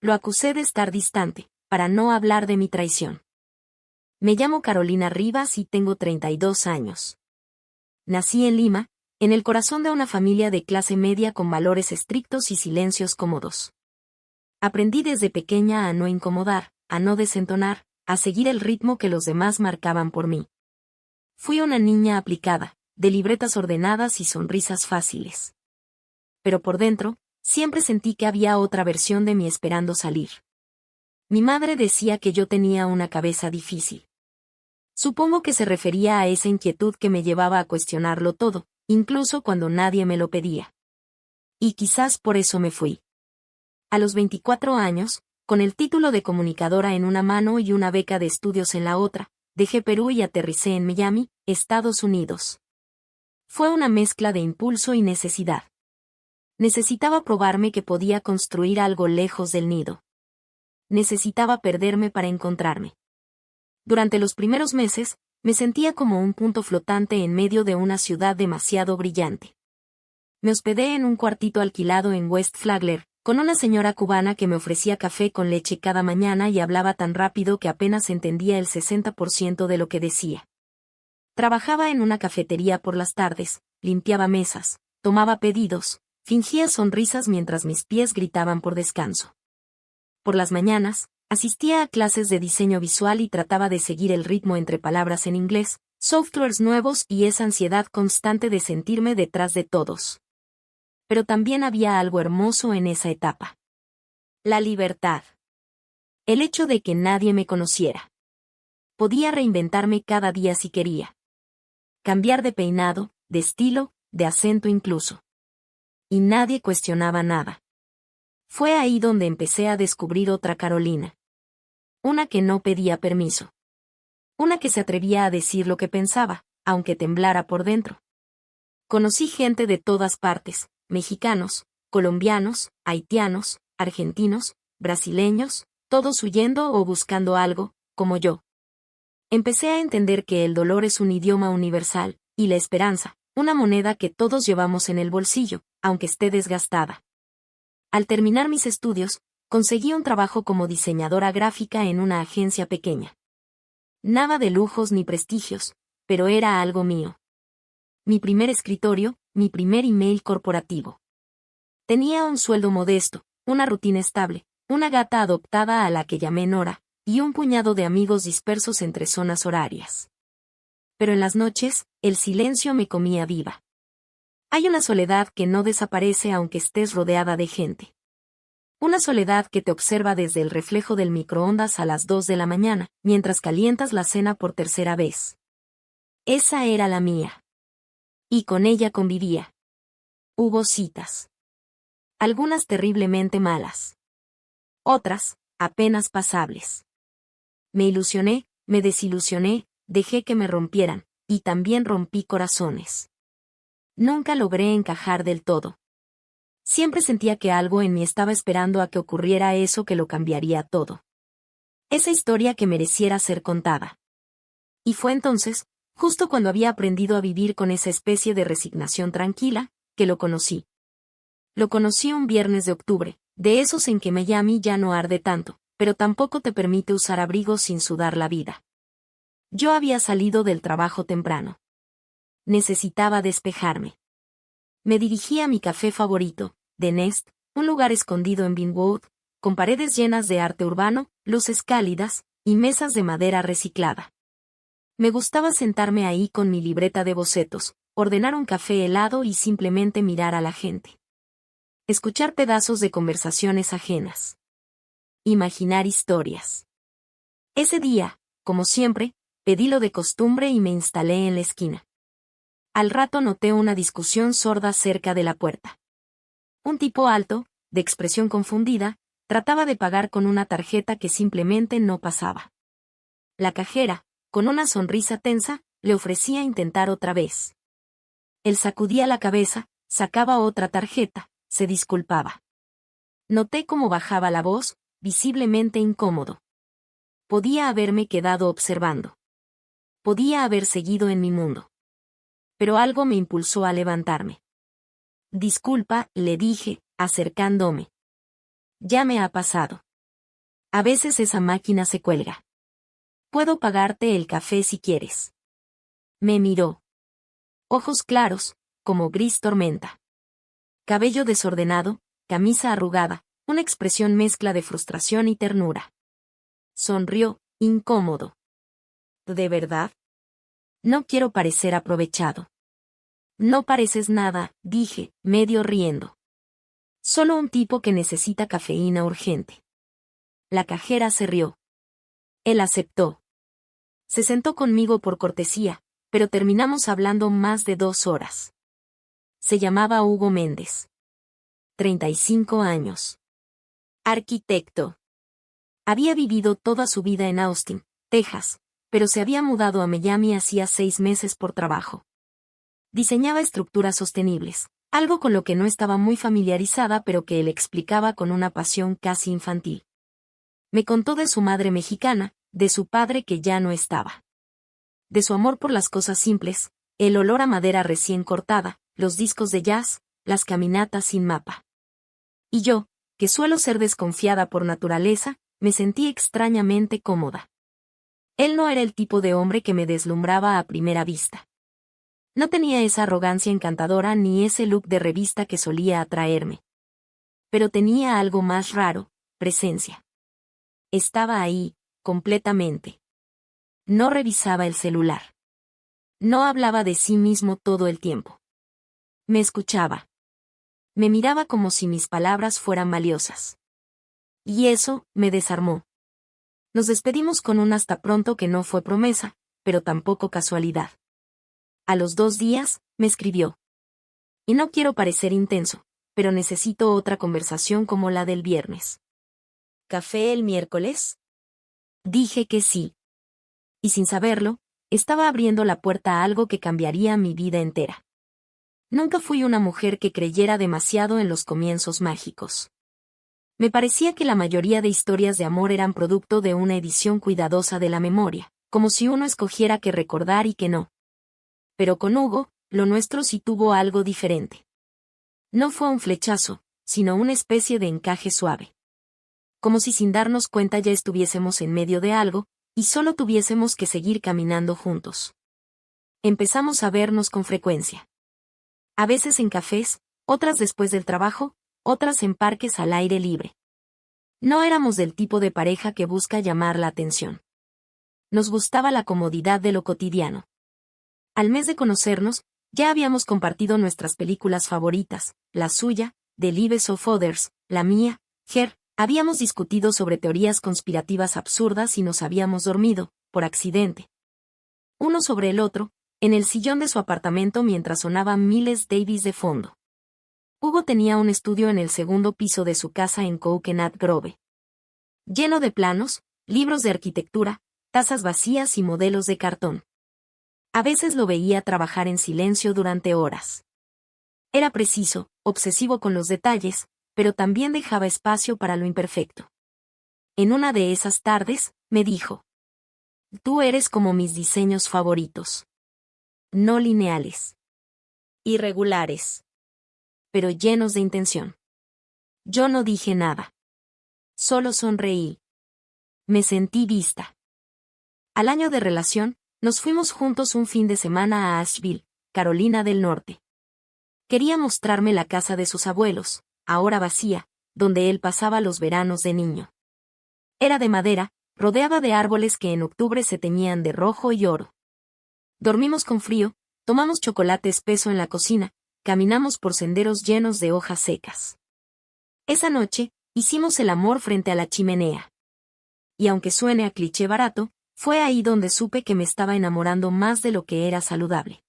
Lo acusé de estar distante, para no hablar de mi traición. Me llamo Carolina Rivas y tengo 32 años. Nací en Lima, en el corazón de una familia de clase media con valores estrictos y silencios cómodos. Aprendí desde pequeña a no incomodar, a no desentonar, a seguir el ritmo que los demás marcaban por mí. Fui una niña aplicada, de libretas ordenadas y sonrisas fáciles. Pero por dentro, siempre sentí que había otra versión de mí esperando salir. Mi madre decía que yo tenía una cabeza difícil. Supongo que se refería a esa inquietud que me llevaba a cuestionarlo todo, incluso cuando nadie me lo pedía. Y quizás por eso me fui. A los 24 años, con el título de comunicadora en una mano y una beca de estudios en la otra, dejé Perú y aterricé en Miami, Estados Unidos. Fue una mezcla de impulso y necesidad. Necesitaba probarme que podía construir algo lejos del nido. Necesitaba perderme para encontrarme. Durante los primeros meses, me sentía como un punto flotante en medio de una ciudad demasiado brillante. Me hospedé en un cuartito alquilado en West Flagler, con una señora cubana que me ofrecía café con leche cada mañana y hablaba tan rápido que apenas entendía el 60% de lo que decía. Trabajaba en una cafetería por las tardes, limpiaba mesas, tomaba pedidos, fingía sonrisas mientras mis pies gritaban por descanso. Por las mañanas, asistía a clases de diseño visual y trataba de seguir el ritmo entre palabras en inglés, softwares nuevos y esa ansiedad constante de sentirme detrás de todos. Pero también había algo hermoso en esa etapa. La libertad. El hecho de que nadie me conociera. Podía reinventarme cada día si quería. Cambiar de peinado, de estilo, de acento incluso. Y nadie cuestionaba nada. Fue ahí donde empecé a descubrir otra Carolina. Una que no pedía permiso. Una que se atrevía a decir lo que pensaba, aunque temblara por dentro. Conocí gente de todas partes, mexicanos, colombianos, haitianos, argentinos, brasileños, todos huyendo o buscando algo, como yo. Empecé a entender que el dolor es un idioma universal, y la esperanza, una moneda que todos llevamos en el bolsillo, aunque esté desgastada. Al terminar mis estudios, conseguí un trabajo como diseñadora gráfica en una agencia pequeña. Nada de lujos ni prestigios, pero era algo mío. Mi primer escritorio, mi primer email corporativo. Tenía un sueldo modesto, una rutina estable, una gata adoptada a la que llamé Nora, y un puñado de amigos dispersos entre zonas horarias. Pero en las noches, el silencio me comía viva. Hay una soledad que no desaparece aunque estés rodeada de gente. Una soledad que te observa desde el reflejo del microondas a las 2 de la mañana, mientras calientas la cena por tercera vez. Esa era la mía. Y con ella convivía. Hubo citas. Algunas terriblemente malas. Otras, apenas pasables. Me ilusioné, me desilusioné, dejé que me rompieran, y también rompí corazones. Nunca logré encajar del todo. Siempre sentía que algo en mí estaba esperando a que ocurriera eso que lo cambiaría todo. Esa historia que mereciera ser contada. Y fue entonces, justo cuando había aprendido a vivir con esa especie de resignación tranquila, que lo conocí. Lo conocí un viernes de octubre, de esos en que Miami ya no arde tanto, pero tampoco te permite usar abrigo sin sudar la vida. Yo había salido del trabajo temprano. Necesitaba despejarme. Me dirigí a mi café favorito, The Nest, un lugar escondido en Vinewood, con paredes llenas de arte urbano, luces cálidas, y mesas de madera reciclada. Me gustaba sentarme ahí con mi libreta de bocetos, ordenar un café helado y simplemente mirar a la gente. Escuchar pedazos de conversaciones ajenas. Imaginar historias. Ese día, como siempre, pedí lo de costumbre y me instalé en la esquina. Al rato noté una discusión sorda cerca de la puerta. Un tipo alto, de expresión confundida, trataba de pagar con una tarjeta que simplemente no pasaba. La cajera, con una sonrisa tensa, le ofrecía intentar otra vez. Él sacudía la cabeza, sacaba otra tarjeta, se disculpaba. Noté cómo bajaba la voz, visiblemente incómodo. Podía haberme quedado observando. Podía haber seguido en mi mundo. Pero algo me impulsó a levantarme. Disculpa, le dije, acercándome. Ya me ha pasado. A veces esa máquina se cuelga. Puedo pagarte el café si quieres. Me miró. Ojos claros, como gris tormenta. Cabello desordenado, camisa arrugada, una expresión mezcla de frustración y ternura. Sonrió, incómodo. ¿De verdad? No quiero parecer aprovechado. No pareces nada, dije, medio riendo. Solo un tipo que necesita cafeína urgente. La cajera se rió. Él aceptó. Se sentó conmigo por cortesía, pero terminamos hablando más de 2 horas. Se llamaba Hugo Méndez. 35 años. Arquitecto. Había vivido toda su vida en Austin, Texas, pero se había mudado a Miami hacía 6 meses por trabajo. Diseñaba estructuras sostenibles, algo con lo que no estaba muy familiarizada pero que él explicaba con una pasión casi infantil. Me contó de su madre mexicana, de su padre que ya no estaba. De su amor por las cosas simples, el olor a madera recién cortada, los discos de jazz, las caminatas sin mapa. Y yo, que suelo ser desconfiada por naturaleza, me sentí extrañamente cómoda. Él no era el tipo de hombre que me deslumbraba a primera vista. No tenía esa arrogancia encantadora ni ese look de revista que solía atraerme. Pero tenía algo más raro, presencia. Estaba ahí, completamente. No revisaba el celular. No hablaba de sí mismo todo el tiempo. Me escuchaba. Me miraba como si mis palabras fueran valiosas. Y eso me desarmó. Nos despedimos con un hasta pronto que no fue promesa, pero tampoco casualidad. A los 2 días, me escribió. Y no quiero parecer intenso, pero necesito otra conversación como la del viernes. ¿Café el miércoles? Dije que sí. Y sin saberlo, estaba abriendo la puerta a algo que cambiaría mi vida entera. Nunca fui una mujer que creyera demasiado en los comienzos mágicos. Me parecía que la mayoría de historias de amor eran producto de una edición cuidadosa de la memoria, como si uno escogiera qué recordar y qué no. Pero con Hugo, lo nuestro sí tuvo algo diferente. No fue un flechazo, sino una especie de encaje suave. Como si sin darnos cuenta ya estuviésemos en medio de algo, y solo tuviésemos que seguir caminando juntos. Empezamos a vernos con frecuencia. A veces en cafés, otras después del trabajo, otras en parques al aire libre. No éramos del tipo de pareja que busca llamar la atención. Nos gustaba la comodidad de lo cotidiano. Al mes de conocernos, ya habíamos compartido nuestras películas favoritas, la suya, The Lives of Others, la mía, Her, habíamos discutido sobre teorías conspirativas absurdas y nos habíamos dormido, por accidente. Uno sobre el otro, en el sillón de su apartamento mientras sonaba Miles Davis de fondo. Hugo tenía un estudio en el 2º piso de su casa en Coconut Grove. Lleno de planos, libros de arquitectura, tazas vacías y modelos de cartón. A veces lo veía trabajar en silencio durante horas. Era preciso, obsesivo con los detalles, pero también dejaba espacio para lo imperfecto. En una de esas tardes, me dijo: Tú eres como mis diseños favoritos. No lineales. Irregulares. Pero llenos de intención. Yo no dije nada. Solo sonreí. Me sentí vista. Al año de relación, nos fuimos juntos un fin de semana a Asheville, Carolina del Norte. Quería mostrarme la casa de sus abuelos, ahora vacía, donde él pasaba los veranos de niño. Era de madera, rodeada de árboles que en octubre se teñían de rojo y oro. Dormimos con frío, tomamos chocolate espeso en la cocina, caminamos por senderos llenos de hojas secas. Esa noche, hicimos el amor frente a la chimenea. Y aunque suene a cliché barato, fue ahí donde supe que me estaba enamorando más de lo que era saludable.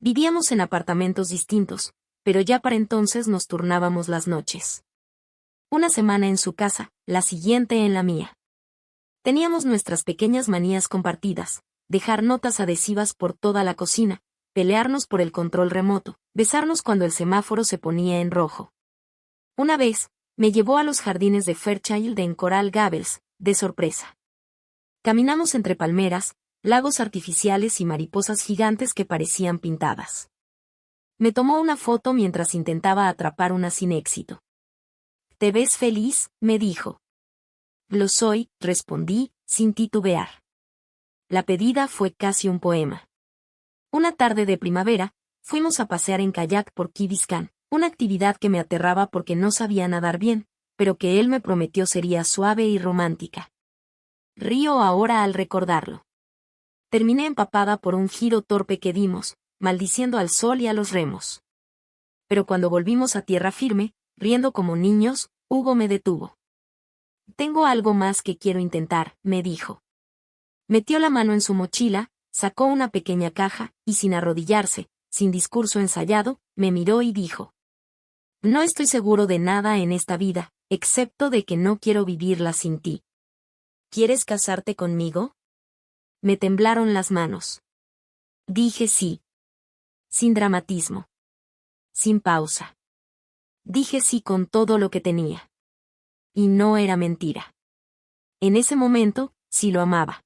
Vivíamos en apartamentos distintos, pero ya para entonces nos turnábamos las noches. Una semana en su casa, la siguiente en la mía. Teníamos nuestras pequeñas manías compartidas, dejar notas adhesivas por toda la cocina, pelearnos por el control remoto, besarnos cuando el semáforo se ponía en rojo. Una vez, me llevó a los jardines de Fairchild en Coral Gables, de sorpresa. Caminamos entre palmeras, lagos artificiales y mariposas gigantes que parecían pintadas. Me tomó una foto mientras intentaba atrapar una sin éxito. ¿Te ves feliz?, me dijo. Lo soy, respondí, sin titubear. La pedida fue casi un poema. Una tarde de primavera, fuimos a pasear en kayak por Key Biscayne, una actividad que me aterraba porque no sabía nadar bien, pero que él me prometió sería suave y romántica. Río ahora al recordarlo. Terminé empapada por un giro torpe que dimos, maldiciendo al sol y a los remos. Pero cuando volvimos a tierra firme, riendo como niños, Hugo me detuvo. Tengo algo más que quiero intentar, me dijo. Metió la mano en su mochila, sacó una pequeña caja, y sin arrodillarse, sin discurso ensayado, me miró y dijo: No estoy seguro de nada en esta vida, excepto de que no quiero vivirla sin ti. ¿Quieres casarte conmigo? Me temblaron las manos. Dije sí. Sin dramatismo. Sin pausa. Dije sí con todo lo que tenía. Y no era mentira. En ese momento, sí lo amaba.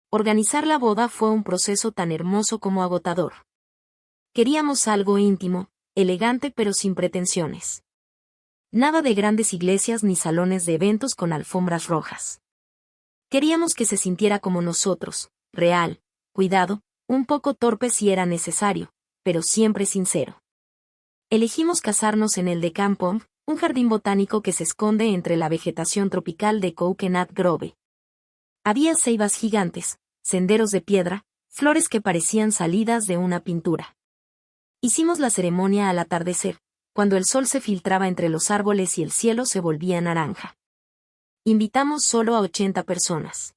Organizar la boda fue un proceso tan hermoso como agotador. Queríamos algo íntimo, elegante pero sin pretensiones. Nada de grandes iglesias ni salones de eventos con alfombras rojas. Queríamos que se sintiera como nosotros, real, cuidado, un poco torpe si era necesario, pero siempre sincero. Elegimos casarnos en el de Kampong, un jardín botánico que se esconde entre la vegetación tropical de Coconut Grove. Había ceibas gigantes, senderos de piedra, flores que parecían salidas de una pintura. Hicimos la ceremonia al atardecer, cuando el sol se filtraba entre los árboles y el cielo se volvía naranja. Invitamos solo a 80 personas.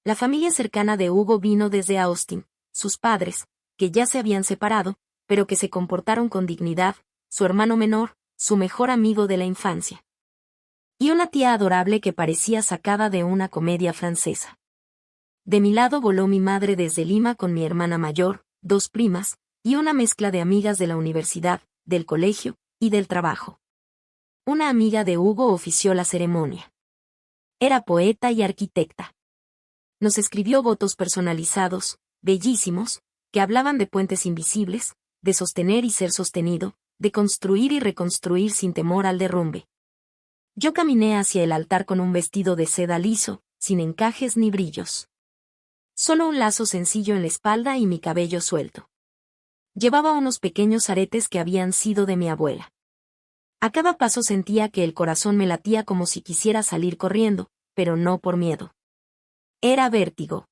La familia cercana de Hugo vino desde Austin, sus padres, que ya se habían separado, pero que se comportaron con dignidad, su hermano menor, su mejor amigo de la infancia. Y una tía adorable que parecía sacada de una comedia francesa. De mi lado voló mi madre desde Lima con mi hermana mayor, 2 primas, y una mezcla de amigas de la universidad, del colegio, y del trabajo. Una amiga de Hugo ofició la ceremonia. Era poeta y arquitecta. Nos escribió votos personalizados, bellísimos, que hablaban de puentes invisibles, de sostener y ser sostenido, de construir y reconstruir sin temor al derrumbe. Yo caminé hacia el altar con un vestido de seda liso, sin encajes ni brillos. Solo un lazo sencillo en la espalda y mi cabello suelto. Llevaba unos pequeños aretes que habían sido de mi abuela. A cada paso sentía que el corazón me latía como si quisiera salir corriendo, pero no por miedo. Era vértigo.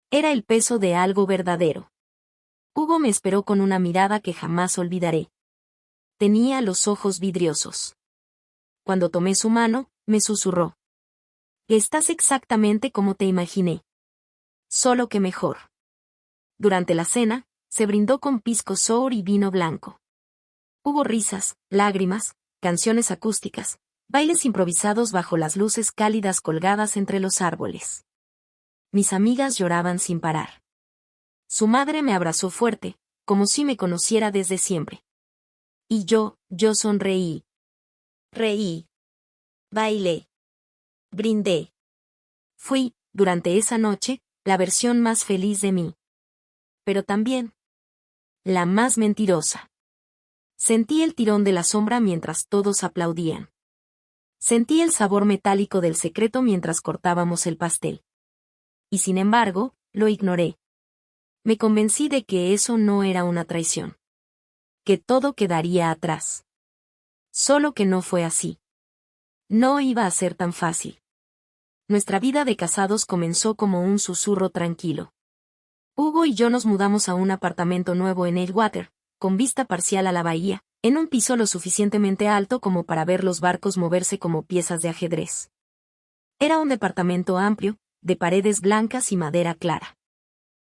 Era el peso de algo verdadero. Hugo me esperó con una mirada que jamás olvidaré. Tenía los ojos vidriosos. Cuando tomé su mano, me susurró: Estás exactamente como te imaginé. Solo que mejor. Durante la cena, se brindó con pisco sour y vino blanco. Hubo risas, lágrimas, canciones acústicas, bailes improvisados bajo las luces cálidas colgadas entre los árboles. Mis amigas lloraban sin parar. Su madre me abrazó fuerte, como si me conociera desde siempre. Y yo sonreí. Reí. Bailé. Brindé. Fui, durante esa noche, la versión más feliz de mí. Pero también la más mentirosa. Sentí el tirón de la sombra mientras todos aplaudían. Sentí el sabor metálico del secreto mientras cortábamos el pastel. Y sin embargo, lo ignoré. Me convencí de que eso no era una traición. Que todo quedaría atrás. Solo que no fue así. No iba a ser tan fácil. Nuestra vida de casados comenzó como un susurro tranquilo. Hugo y yo nos mudamos a un apartamento nuevo en Edgewater, con vista parcial a la bahía, en un piso lo suficientemente alto como para ver los barcos moverse como piezas de ajedrez. Era un departamento amplio, de paredes blancas y madera clara.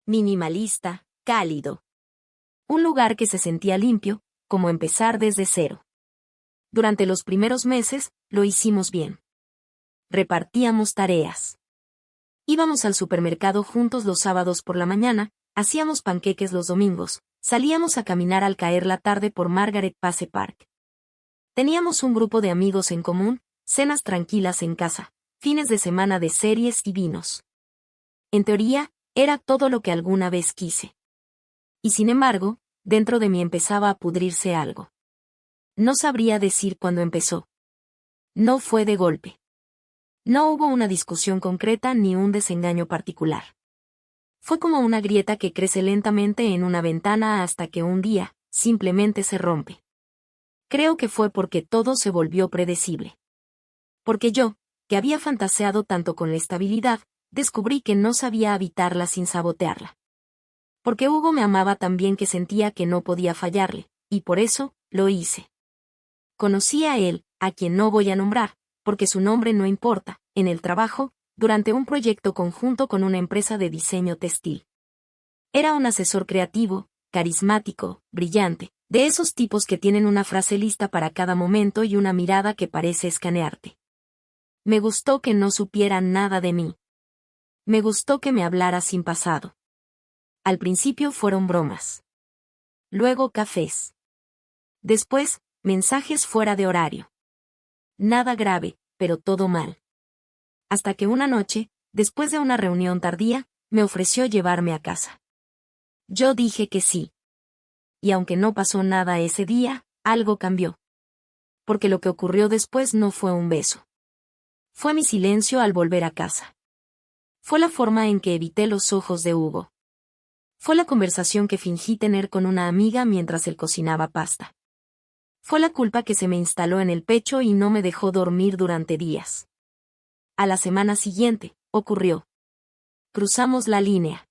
Minimalista, cálido. Un lugar que se sentía limpio, como empezar desde cero. Durante los primeros meses, lo hicimos bien. Repartíamos tareas. Íbamos al supermercado juntos los sábados por la mañana, hacíamos panqueques los domingos, salíamos a caminar al caer la tarde por Margaret Pace Park. Teníamos un grupo de amigos en común, cenas tranquilas en casa, fines de semana de series y vinos. En teoría, era todo lo que alguna vez quise. Y sin embargo, dentro de mí empezaba a pudrirse algo. No sabría decir cuándo empezó. No fue de golpe. No hubo una discusión concreta ni un desengaño particular. Fue como una grieta que crece lentamente en una ventana hasta que un día, simplemente se rompe. Creo que fue porque todo se volvió predecible. Porque yo, que había fantaseado tanto con la estabilidad, descubrí que no sabía habitarla sin sabotearla. Porque Hugo me amaba tan bien que sentía que no podía fallarle, y por eso, lo hice. Conocí a él, a quien no voy a nombrar, porque su nombre no importa, en el trabajo, durante un proyecto conjunto con una empresa de diseño textil. Era un asesor creativo, carismático, brillante, de esos tipos que tienen una frase lista para cada momento y una mirada que parece escanearte. Me gustó que no supiera nada de mí. Me gustó que me hablara sin pasado. Al principio fueron bromas. Luego cafés. Después, mensajes fuera de horario. Nada grave, pero todo mal. Hasta que una noche, después de una reunión tardía, me ofreció llevarme a casa. Yo dije que sí. Y aunque no pasó nada ese día, algo cambió. Porque lo que ocurrió después no fue un beso. Fue mi silencio al volver a casa. Fue la forma en que evité los ojos de Hugo. Fue la conversación que fingí tener con una amiga mientras él cocinaba pasta. Fue la culpa que se me instaló en el pecho y no me dejó dormir durante días. A la semana siguiente, ocurrió. Cruzamos la línea.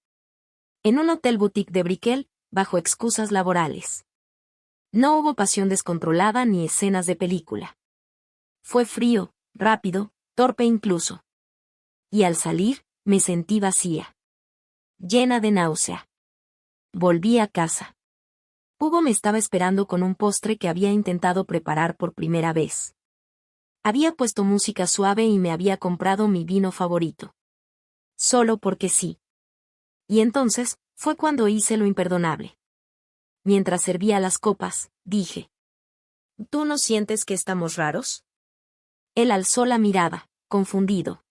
En un hotel boutique de Brickell, bajo excusas laborales. No hubo pasión descontrolada ni escenas de película. Fue frío, rápido, torpe incluso. Y al salir, me sentí vacía. Llena de náusea. Volví a casa. Hugo me estaba esperando con un postre que había intentado preparar por primera vez. Había puesto música suave y me había comprado mi vino favorito. Solo porque sí. Y entonces, fue cuando hice lo imperdonable. Mientras servía las copas, dije. ¿Tú no sientes que estamos raros? Él alzó la mirada, confundido.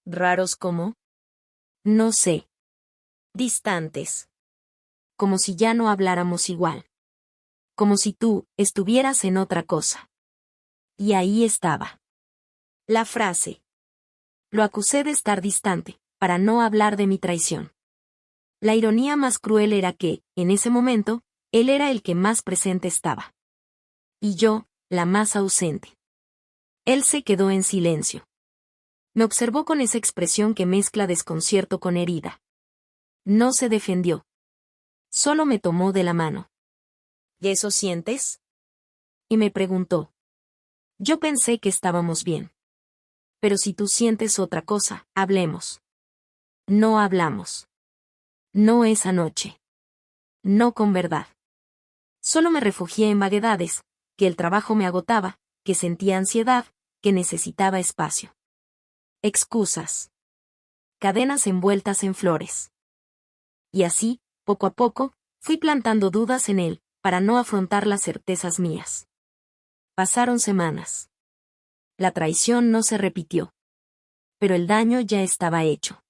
¿Raros cómo? No sé. Distantes. Como si ya no habláramos igual. Como si tú estuvieras en otra cosa. Y ahí estaba. La frase. Lo acusé de estar distante, para no hablar de mi traición. La ironía más cruel era que, en ese momento, él era el que más presente estaba. Y yo, la más ausente. Él se quedó en silencio. Me observó con esa expresión que mezcla desconcierto con herida. No se defendió. Solo me tomó de la mano. ¿Y eso sientes? Y me preguntó. Yo pensé que estábamos bien. Pero si tú sientes otra cosa, hablemos. No hablamos. No esa noche. No con verdad. Solo me refugié en vaguedades, que el trabajo me agotaba, que sentía ansiedad, que necesitaba espacio. Excusas. Cadenas envueltas en flores. Y así, poco a poco, fui plantando dudas en él, para no afrontar las certezas mías. Pasaron semanas. La traición no se repitió. Pero el daño ya estaba hecho.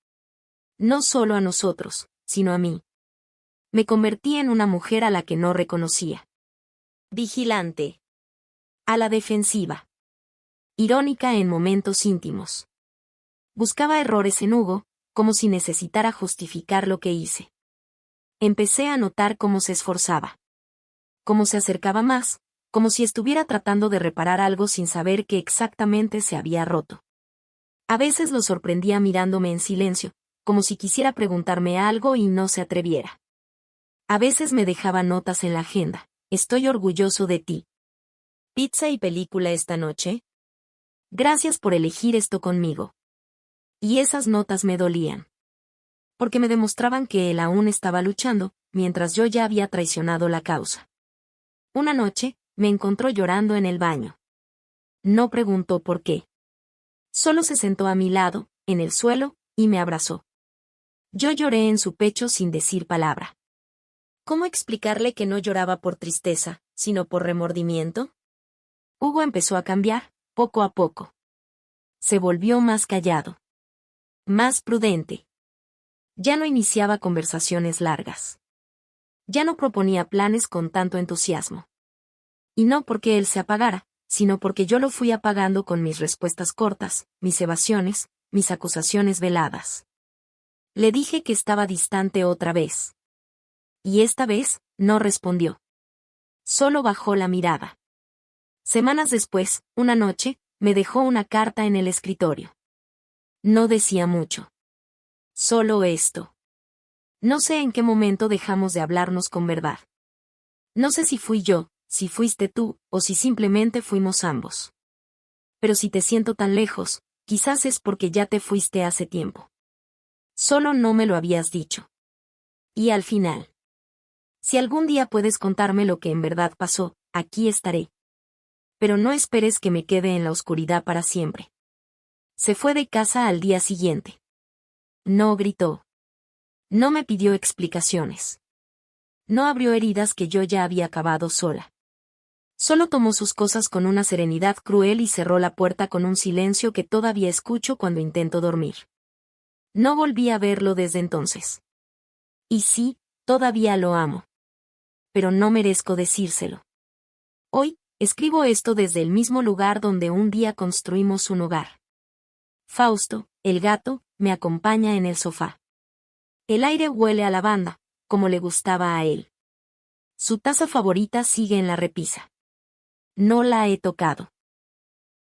No solo a nosotros, sino a mí. Me convertí en una mujer a la que no reconocía. Vigilante. A la defensiva. Irónica en momentos íntimos. Buscaba errores en Hugo, como si necesitara justificar lo que hice. Empecé a notar cómo se esforzaba. Cómo se acercaba más, como si estuviera tratando de reparar algo sin saber qué exactamente se había roto. A veces lo sorprendía mirándome en silencio, como si quisiera preguntarme algo y no se atreviera. A veces me dejaba notas en la agenda. Estoy orgulloso de ti. ¿Pizza y película esta noche? Gracias por elegir esto conmigo. Y esas notas me dolían. Porque me demostraban que él aún estaba luchando, mientras yo ya había traicionado la causa. Una noche, me encontró llorando en el baño. No preguntó por qué. Solo se sentó a mi lado, en el suelo, y me abrazó. Yo lloré en su pecho sin decir palabra. ¿Cómo explicarle que no lloraba por tristeza, sino por remordimiento? Hugo empezó a cambiar, poco a poco. Se volvió más callado. Más prudente. Ya no iniciaba conversaciones largas. Ya no proponía planes con tanto entusiasmo. Y no porque él se apagara, sino porque yo lo fui apagando con mis respuestas cortas, mis evasiones, mis acusaciones veladas. Le dije que estaba distante otra vez. Y esta vez, no respondió. Solo bajó la mirada. Semanas después, una noche, me dejó una carta en el escritorio. No decía mucho. Solo esto. No sé en qué momento dejamos de hablarnos con verdad. No sé si fui yo, si fuiste tú, o si simplemente fuimos ambos. Pero si te siento tan lejos, quizás es porque ya te fuiste hace tiempo. Solo no me lo habías dicho. Y al final. Si algún día puedes contarme lo que en verdad pasó, aquí estaré. Pero no esperes que me quede en la oscuridad para siempre. Se fue de casa al día siguiente. No gritó. No me pidió explicaciones. No abrió heridas que yo ya había acabado sola. Solo tomó sus cosas con una serenidad cruel y cerró la puerta con un silencio que todavía escucho cuando intento dormir. No volví a verlo desde entonces. Y sí, todavía lo amo. Pero no merezco decírselo. Hoy, escribo esto desde el mismo lugar donde un día construimos un hogar. Fausto, el gato, me acompaña en el sofá. El aire huele a lavanda, como le gustaba a él. Su taza favorita sigue en la repisa. No la he tocado.